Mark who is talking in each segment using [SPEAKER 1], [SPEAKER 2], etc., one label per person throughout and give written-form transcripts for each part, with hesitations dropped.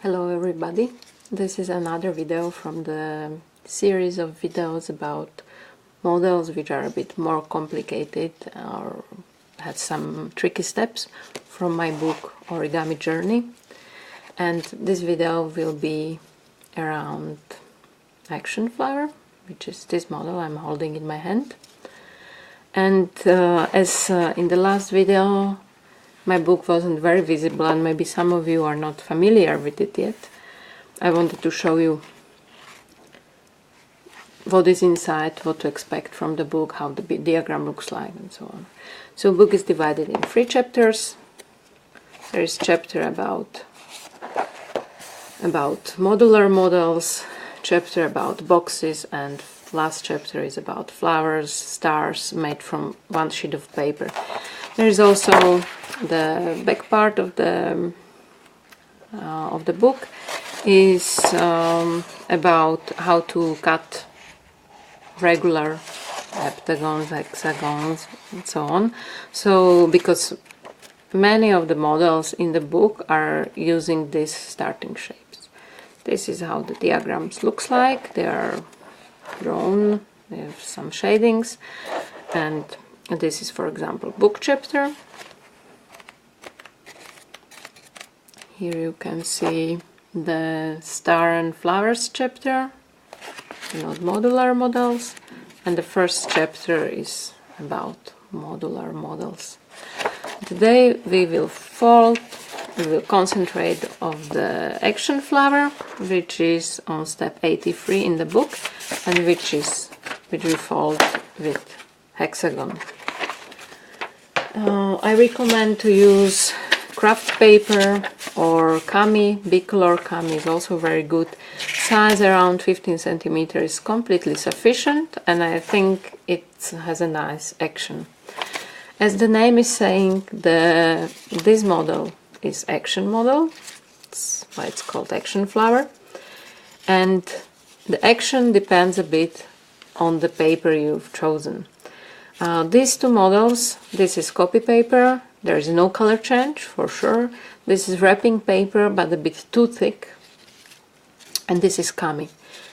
[SPEAKER 1] Hello everybody, this is another video from the series of videos about models which are a bit more complicated or had some tricky steps from my book Origami Journey. And this video will be around action flower, which is this model I'm holding in my hand. And as in the last video my book wasn't very visible and maybe some of you are not familiar with it yet, I wanted to show you what is inside, what to expect from the book, how the diagram looks like and so on. So the book is divided in 3 chapters. There is a chapter about modular models, chapter about boxes, and last chapter is about flowers, stars made from one sheet of paper. There is also the back part of the book is about how to cut regular heptagons, hexagons, and so on. So because many of the models in the book are using these starting shapes. This is how the diagrams looks like. They are drawn, they have some shadings, and this is, for example, book chapter. Here you can see the star and flowers chapter, not modular models, and the first chapter is about modular models. Today we will concentrate on the action flower, which is on step 83 in the book, and which we fold with hexagon. I recommend to use kraft paper or kami. Bicolor kami is also very good. Size around 15 centimeters is completely sufficient, and I think it has a nice action. As the name is saying, this model is action model. That's why it's called action flower. And the action depends a bit on the paper you've chosen. These 2 models, this is copy paper, there is no color change for sure. This is wrapping paper but a bit too thick, and this is kami.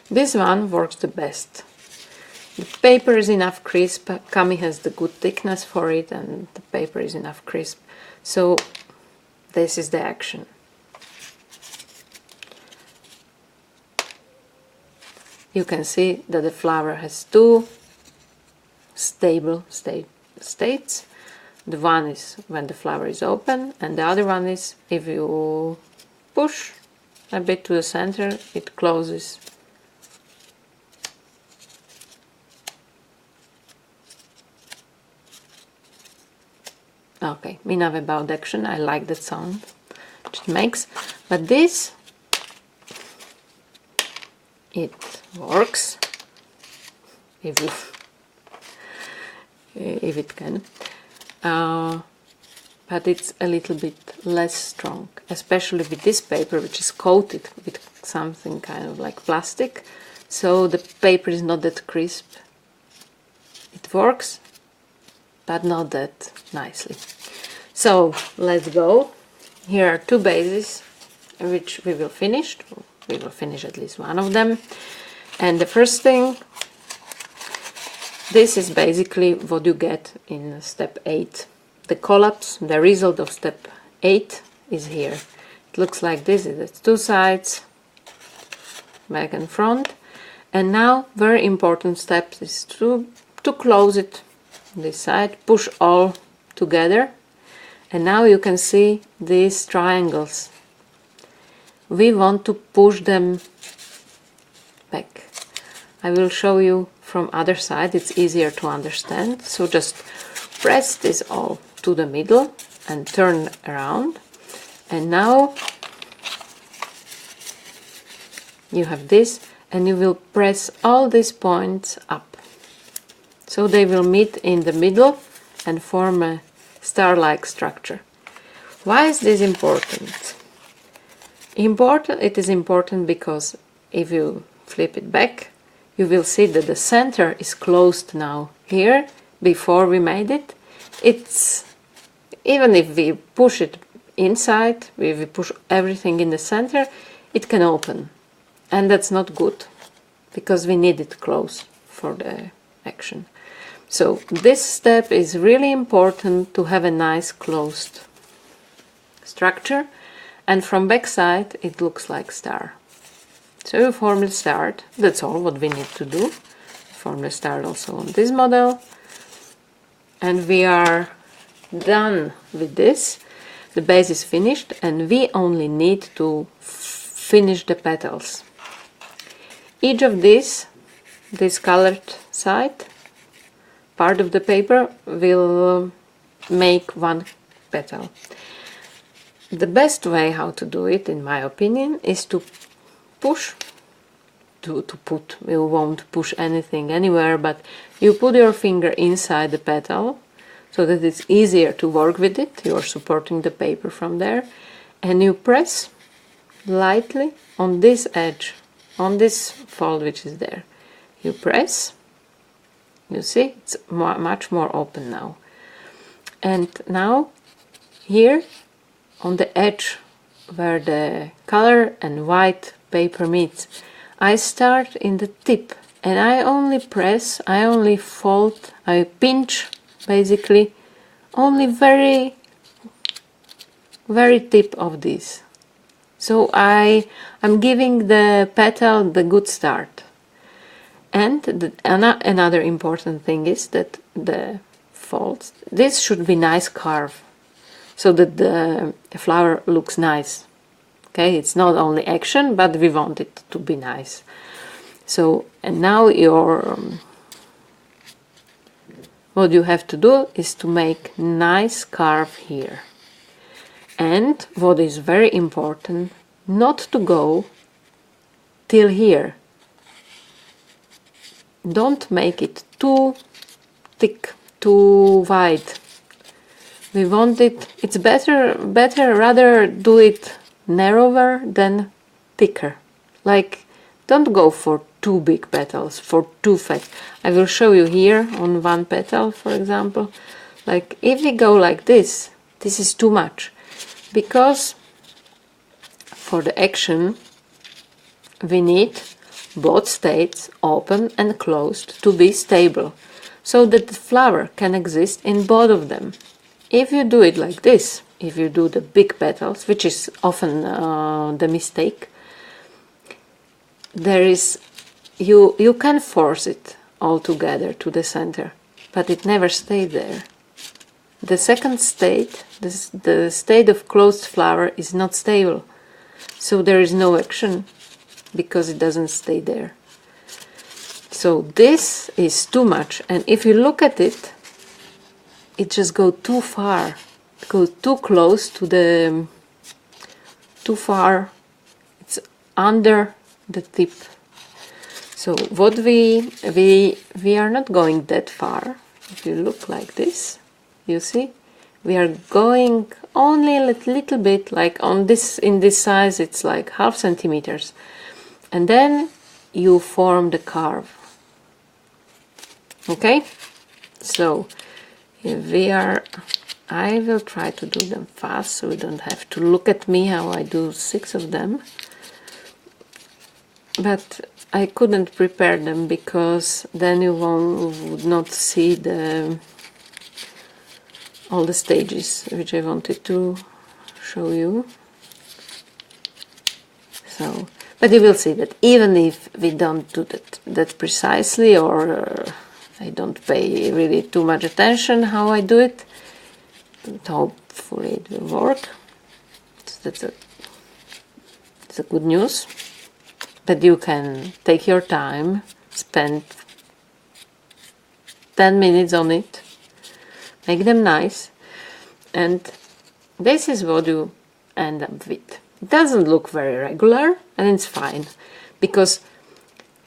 [SPEAKER 1] This one works the best. The paper is enough crisp, kami has the good thickness for it, and the paper is enough crisp. So this is the action. You can see that the flower has 2 stable states. The one is when the flower is open, and the other one is if you push a bit to the center, it closes. Okay, enough about action. I like that sound which it makes, but this, it works if it can, but it's a little bit less strong, especially with this paper, which is coated with something kind of like plastic, so the paper is not that crisp. It works, but not that nicely. So let's go. Here are 2 bases which we will finish. We will finish at least one of them. And the first thing, this is basically what you get in step 8. The collapse, the result of step 8 is here. It looks like this. It's 2 sides, back and front. And now very important step is to close it this side, push all together, and now you can see these triangles. We want to push them back. I will show you from other side, it's easier to understand. So just press this all to the middle and turn around, and now you have this, and you will press all these points up, so they will meet in the middle and form a star-like structure. Why is this important? It is important because if you flip it back, you will see that the center is closed now. Here, before we made it, it's, even if we push it inside, if we push everything in the center, it can open, and that's not good because we need it close for the action. So this step is really important to have a nice closed structure, and from back side it looks like star. So you form the start, that's all what we need to do. Form the start also on this model, and we are done with this. The base is finished and we only need to finish the petals. Each of this colored side part of the paper will make one petal. The best way how to do it, in my opinion, is to push, you won't push anything anywhere, but you put your finger inside the petal so that it's easier to work with it. You're supporting the paper from there, and you press lightly on this edge, on this fold which is there. You press, you see, it's much more open now. And now here on the edge where the color and white paper meets, I start in the tip and I only press, I only fold, I pinch basically only very tip of this. So I'm giving the petal the good start. And another important thing is that the folds, this should be nice carve so that the flower looks nice. Okay, it's not only action, but we want it to be nice. So, and now what you have to do is to make nice carve here. And what is very important, not to go till here. Don't make it too thick, too wide. We want it, it's better rather do it narrower than thicker. Like, don't go for too big petals, for too fat. I will show you here on one petal, for example. Like, if we go like this is too much, because for the action we need both states, open and closed, to be stable, so that the flower can exist in both of them. If you do it like this, if you do the big petals, which is often the mistake, there is you can force it all together to the center, but it never stays there. The second state, the state of closed flower, is not stable, so there is no action because it doesn't stay there. So this is too much, and if you look at it, it just goes too far, goes too close to the, too far, it's under the tip. So what we are not going that far. If you look like this, you see, we are going only a little bit, like on this, in this size it's like half centimeters, and then you form the carve. Okay, so I will try to do them fast so you don't have to look at me how I do 6 of them, but I couldn't prepare them because then you would not see all the stages which I wanted to show you. So, but you will see that even if we don't do that precisely, or I don't pay really too much attention how I do it, but hopefully it will work. So that's a good news. But you can take your time, spend 10 minutes on it, make them nice, and this is what you end up with. It doesn't look very regular, and it's fine, because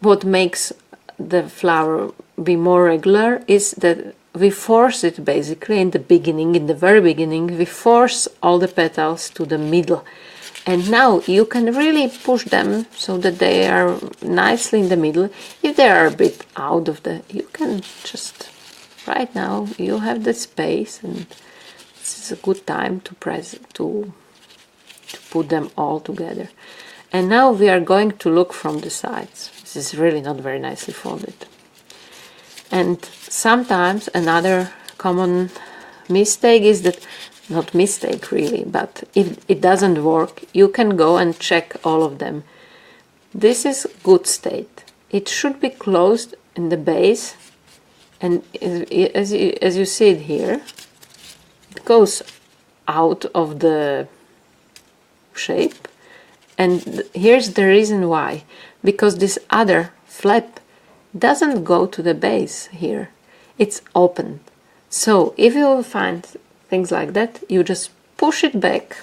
[SPEAKER 1] what makes the flower be more regular is that we force it basically in the beginning, in the very beginning, we force all the petals to the middle. And now you can really push them so that they are nicely in the middle. If they are a bit out of the, you can just, right now you have the space, and this is a good time to press, to put them all together. And now we are going to look from the sides. This is really not very nicely folded. And sometimes another common mistake is that, not mistake really, but if it doesn't work, you can go and check all of them. This is good state. It should be closed in the base, and as you see it here, it goes out of the shape. And here's the reason why. Because this other flap doesn't go to the base here. It's open. So if you find things like that, you just push it back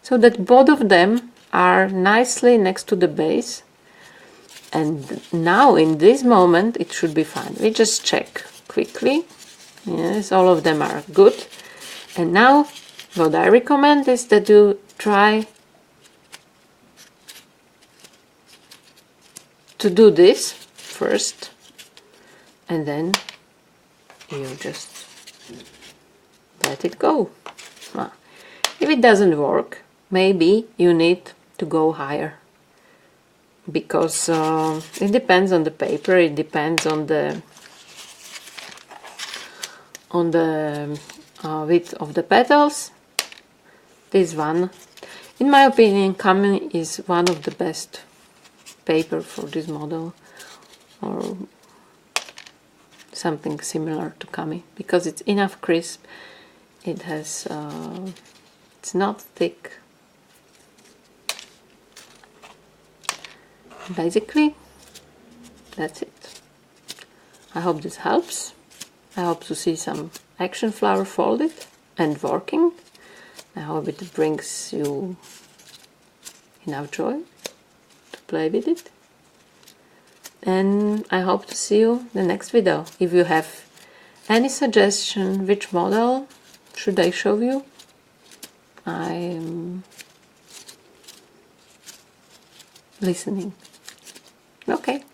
[SPEAKER 1] so that both of them are nicely next to the base. And now in this moment it should be fine. We just check quickly. Yes, all of them are good. And now what I recommend is that you try to do this first, and then you just let it go. Well, if it doesn't work, maybe you need to go higher, because it depends on the paper, it depends on the width of the petals. This one, in my opinion, Kami is one of the best paper for this model, or something similar to Kami, because it's enough crisp. It has it's not thick. Basically that's it. I hope this helps. I hope to see some action flower folded and working. I hope it brings you enough joy to play with it. And I hope to see you in the next video. If you have any suggestion which model should I show you, I'm listening. Okay.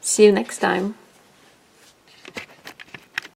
[SPEAKER 1] See you next time.